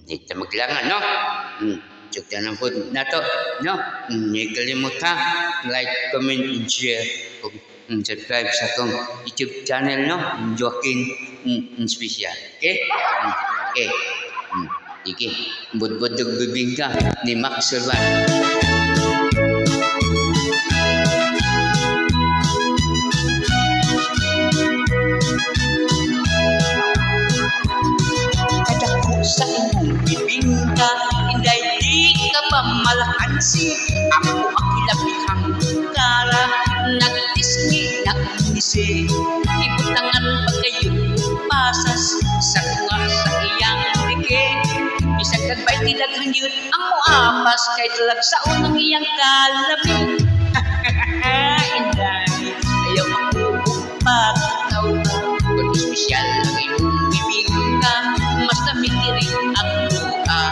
Ito maglangan, no? Cukta na po na to, no? Hindi kalimutan, like, comment, and share. Subscribe sa akong YouTube channel, no? Joaquin Special. Okay? Okay. Sige. Budbudog bibingka ni Max Servan. Sa imong bibingka, inday di ka pa malakansi. Ako akilabihang kara, nagtisngi, nagmisi. Ibutangan pa kayo pasas sa kunga sa iyang bigi. Bisag kagbay tilaghang yun ang muapas, kay talag sa unang iyang kalabi. Inday, ayaw makupagtaw ka, kung espesyal ang imong bibingka. Mas namikiring ang buka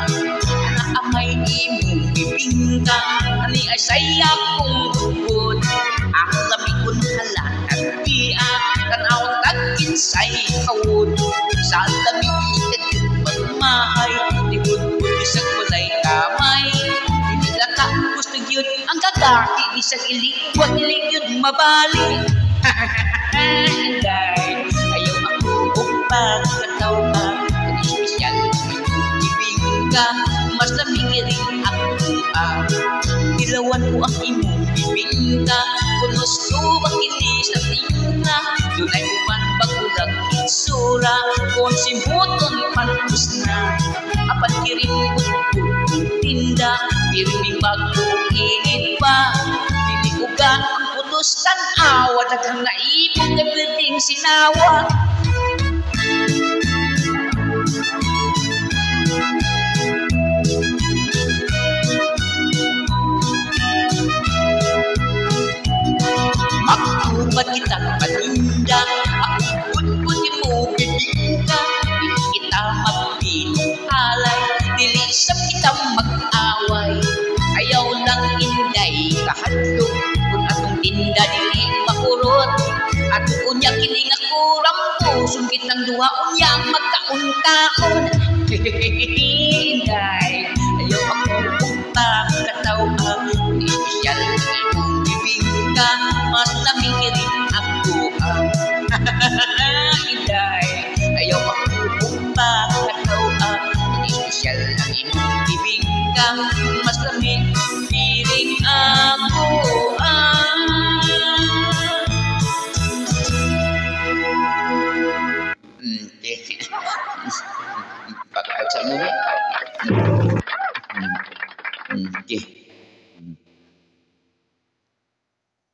na amay imong bibingka. Ani ay saya kong bukod, ang labikon hala at biak. Tanawang tag-insay hawod, sa labing ikat yung pagmahay. Di budbud isang walay kamay, hindi laka gusto yun ang gagaki. Isang iligwat niligid mabali. Inday, ayaw ako upagkataw ka, espesyal bibingka. Mas namikiring ang buka, ilawan ko ang imong bibingka. Kunos ko makilis na tingna, dunay uman bagulag itsura. Kung simuton panus na, apan kirim budbud tinda. Piriming bago init pa, dilikugan ang putos tanawa. Daghang naipong kabliting sinawa. Magtubad kitang paninda, ako budbud mo bibingka. Dili kita magpinalay, dili sab kita mag-away. Ayaw lang inday kahadlok, kung atong tinda dili makurot. At unya kining ako rampo, sungkit ng duha unya magkaon-kaon. Inday, ayaw ako upagkataw ka, espesyal ang imong bibingka. Mas namikiring ang buka. Inday, ayaw makupagkataw ka, espesyal ang imong bibingka. Mas namikiring ang buka. Pag-out sa mo. Okay.